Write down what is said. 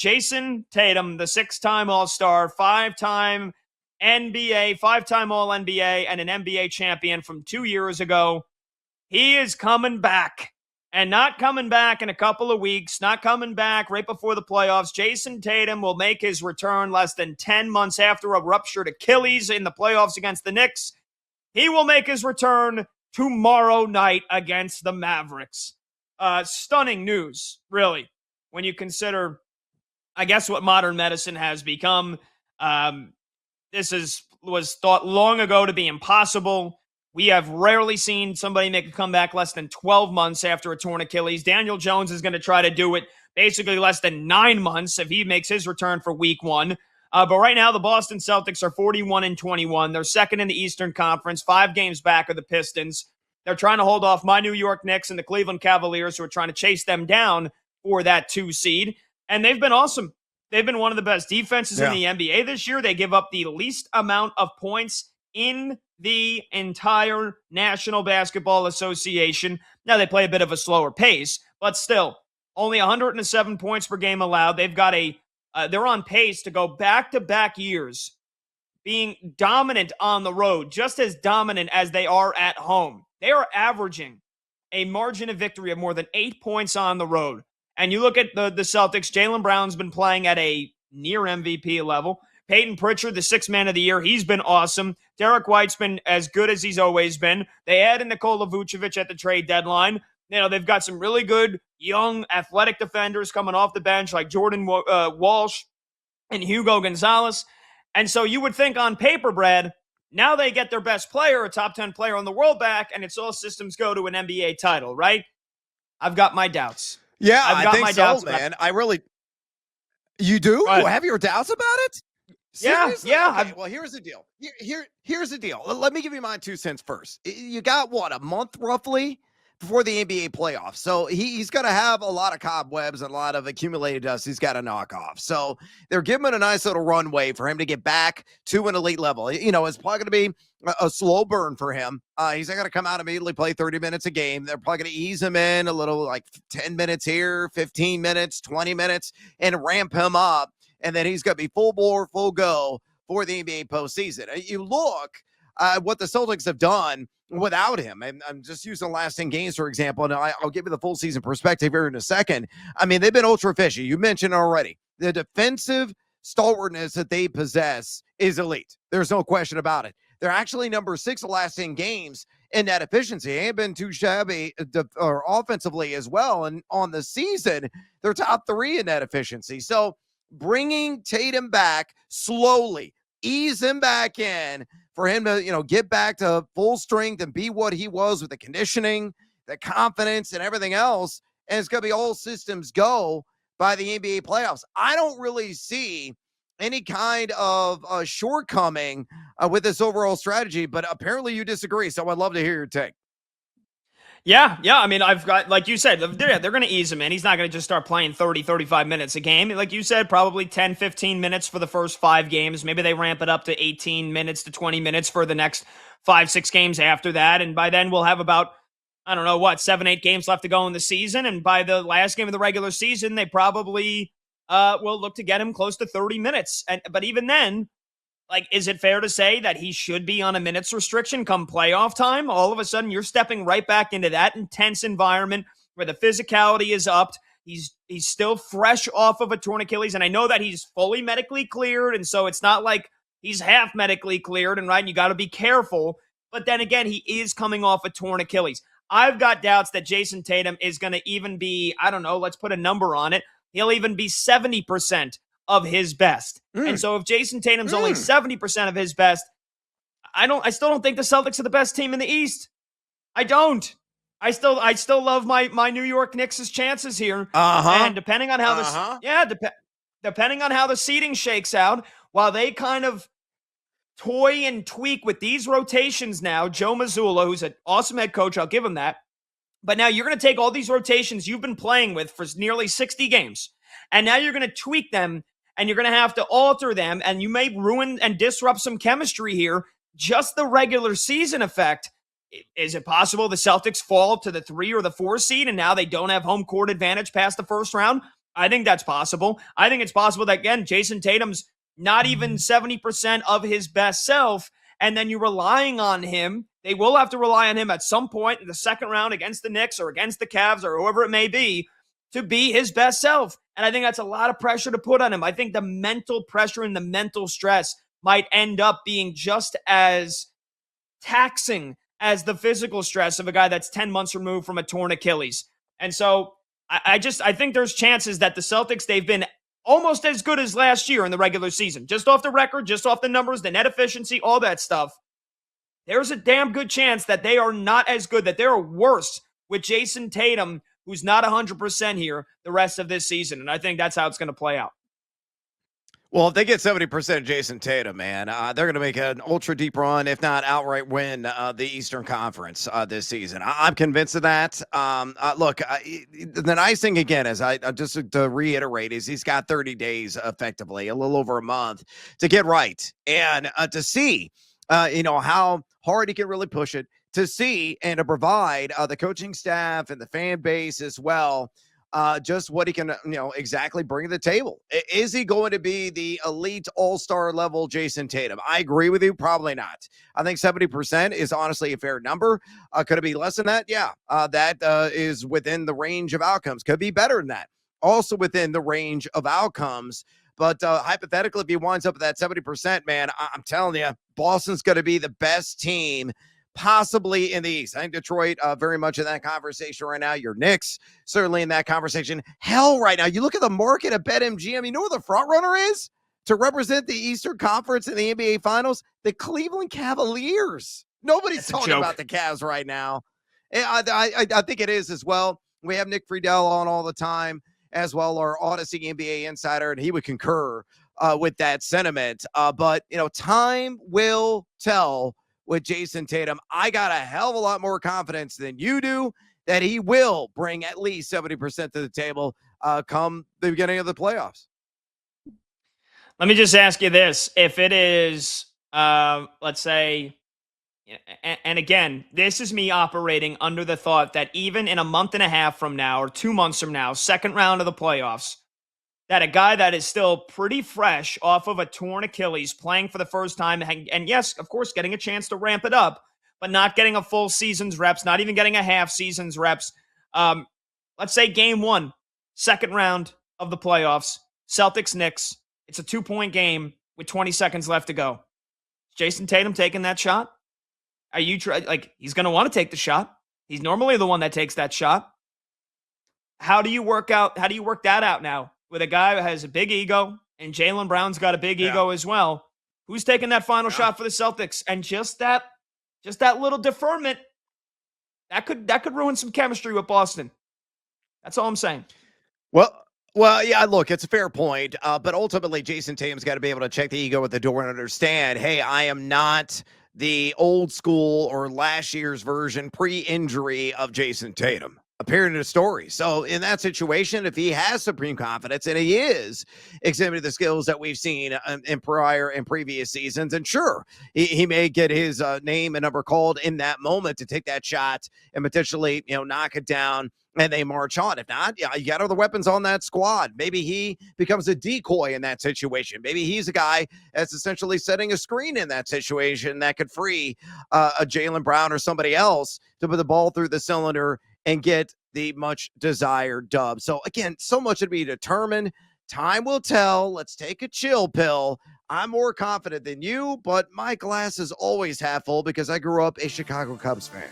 Jayson Tatum, the 6-time All-Star, 5-time NBA, 5-time All-NBA, and an NBA champion from 2 years ago, he is coming back. And not coming back in a couple of weeks, not coming back right before the playoffs. Jayson Tatum will make his return less than 10 months after a ruptured Achilles in the playoffs against the Knicks. He will make his return tomorrow night against the Mavericks. Stunning news, really, when you consider, I guess, what modern medicine has become. Was thought long ago to be impossible. We have rarely seen somebody make a comeback less than 12 months after a torn Achilles. Daniel Jones is going to try to do it basically less than 9 months if he makes his return for week 1. But right now, the Boston Celtics are 41-21. They're second in the Eastern Conference, 5 games back of the Pistons. They're trying to hold off my New York Knicks and the Cleveland Cavaliers, who are trying to chase them down for that 2 seed. And they've been awesome. They've been one of the best defenses in the NBA this year. They give up the least amount of points in the entire National Basketball Association. Now, they play a bit of a slower pace, but still, only 107 points per game allowed. They've got they're on pace to go back-to-back years being dominant on the road, just as dominant as they are at home. They are averaging a margin of victory of more than 8 points on the road. And you look at the Celtics, Jaylen Brown's been playing at a near MVP level. Peyton Pritchard, the 6th man of the year, he's been awesome. Derek White's been as good as he's always been. They added Nikola Vucevic at the trade deadline. You know, they've got some really good, young, athletic defenders coming off the bench like Jordan Walsh and Hugo Gonzalez. And so you would think on paper, Brad, now they get their best player, a top 10 player in the world back, and it's all systems go to an NBA title, right? I've got my doubts. Yeah, I think so, man. I really... You do? You have your doubts about it? Seriously? Yeah. Okay, well, here's the deal. Here's the deal. Let me give you my 2 cents first. You got, a month roughly before the NBA playoffs. So he's going to have a lot of cobwebs and a lot of accumulated dust he's got to knock off. So they're giving him a nice little runway for him to get back to an elite level. You know, it's probably going to be a slow burn for him. He's not going to come out immediately, play 30 minutes a game. They're probably going to ease him in a little, like 10 minutes here, 15 minutes, 20 minutes, and ramp him up. And then he's going to be full bore, full go for the NBA postseason. You look at what the Celtics have done without him. I'm just using the last 10 games, for example, and I'll give you the full season perspective here in a second. I mean, they've been ultra efficient. You mentioned already. The defensive stalwartness that they possess is elite. There's no question about it. They're actually number 6 the last 10 games in that efficiency. They ain't been too shabby or offensively as well. And on the season, they're top 3 in that efficiency. So bringing Tatum back slowly, ease him back in for him to, get back to full strength and be what he was with the conditioning, the confidence, and everything else. And it's going to be all systems go by the NBA playoffs. I don't really see any kind of shortcoming with this overall strategy, but apparently you disagree. So I'd love to hear your take. Yeah. I mean, I've got, like you said, they're going to ease him in. He's not going to just start playing 30, 35 minutes a game. Like you said, probably 10, 15 minutes for the first 5 games. Maybe they ramp it up to 18 minutes to 20 minutes for the next 5, 6 games after that. And by then we'll have about, 7, 8 games left to go in the season. And by the last game of the regular season, they probably will look to get him close to 30 minutes. But even then, is it fair to say that he should be on a minutes restriction come playoff time? All of a sudden, you're stepping right back into that intense environment where the physicality is upped. He's still fresh off of a torn Achilles, and I know that he's fully medically cleared, and so it's not like he's half medically cleared, and you got to be careful. But then again, he is coming off a torn Achilles. I've got doubts that Jayson Tatum is going to even be, let's put a number on it. He'll even be 70% of his best. And so if Jayson Tatum's only 70% of his best, I still don't think the Celtics are the best team in the East. I don't. I still love my New York Knicks' chances here. And depending on how depending on how the seeding shakes out, while they kind of toy and tweak with these rotations now, Joe Mazzulla, who's an awesome head coach, I'll give him that. But now you're going to take all these rotations you've been playing with for nearly 60 games, and now you're going to tweak them, and you're going to have to alter them, and you may ruin and disrupt some chemistry here. Just the regular season effect. Is it possible the Celtics fall to the 3 or the 4 seed, and now they don't have home court advantage past the first round? I think that's possible. I think it's possible that, again, Jayson Tatum's not even 70% of his best self, and then you're relying on him. They will have to rely on him at some point in the second round against the Knicks or against the Cavs or whoever it may to be his best self. And I think that's a lot of pressure to put on him. I think the mental pressure and the mental stress might end up being just as taxing as the physical stress of a guy that's 10 months removed from a torn Achilles. And so I think there's chances that the Celtics, they've been almost as good as last year in the regular season, just off the record, just off the numbers, the net efficiency, all that stuff. There's a damn good chance that they are not as good, that they're worse with Jayson Tatum, who's not 100% here the rest of this season. And I think that's how it's going to play out. Well, if they get 70% of Jayson Tatum, man, they're going to make an ultra deep run, if not outright win the Eastern Conference this season. I'm convinced of that. Look, the nice thing, again, is I just to reiterate, is he's got 30 days effectively, a little over a month to get right and to see, how hard he can really push it, to see and to provide the coaching staff and the fan base as well. Just what he can, exactly bring to the table. Is he going to be the elite all-star level Jayson Tatum? I agree with you. Probably not. I think 70% is honestly a fair number. Could it be less than that? Yeah. That is within the range of outcomes. Could be better than that. Also within the range of outcomes. But hypothetically, if he winds up at that 70%, man, I'm telling you, Boston's going to be the best team possibly in the East. I think Detroit very much in that conversation right now. Your Knicks certainly in that conversation. Hell, right now, you look at the market at BetMGM. You know who the front runner is to represent the Eastern Conference in the NBA Finals? The Cleveland Cavaliers. Nobody's talking about the Cavs right now. I think it is as well. We have Nick Friedel on all the time as well, our Odyssey NBA insider, and he would concur with that sentiment. But, time will tell with Jayson Tatum. I got a hell of a lot more confidence than you do that he will bring at least 70% to the table come the beginning of the playoffs. Let me just ask you this. If it is, let's say, and again, this is me operating under the thought that even in a month and a half from now or 2 months from now, second round of the playoffs, that a guy that is still pretty fresh off of a torn Achilles playing for the first time, and yes, of course, getting a chance to ramp it up, but not getting a full season's reps, not even getting a half season's reps. Let's say game one, second round of the playoffs, Celtics Knicks. It's a 2-point game with 20 seconds left to go. Jayson Tatum taking that shot? Are you he's going to want to take the shot. He's normally the one that takes that shot. How do you work that out now? With a guy who has a big ego, and Jaylen Brown's got a big ego as well. Who's taking that final shot for the Celtics? And just that little deferment, that could ruin some chemistry with Boston. That's all I'm saying. Well, yeah, look, it's a fair point. But ultimately, Jayson Tatum's got to be able to check the ego at the door and understand, hey, I am not the old school or last year's version pre-injury of Jayson Tatum. Appearing in a story. So in that situation, if he has supreme confidence and he is exhibiting the skills that we've seen in previous seasons, and sure, he may get his name and number called in that moment to take that shot and potentially, knock it down and they march on. If not, you got other weapons on that squad. Maybe he becomes a decoy in that situation. Maybe he's a guy that's essentially setting a screen in that situation that could free a Jaylen Brown or somebody else to put the ball through the cylinder and get the much desired dub. So again, so much to be determined. Time will tell. Let's take a chill pill. I'm more confident than you, but my glass is always half full because I grew up a Chicago Cubs fan.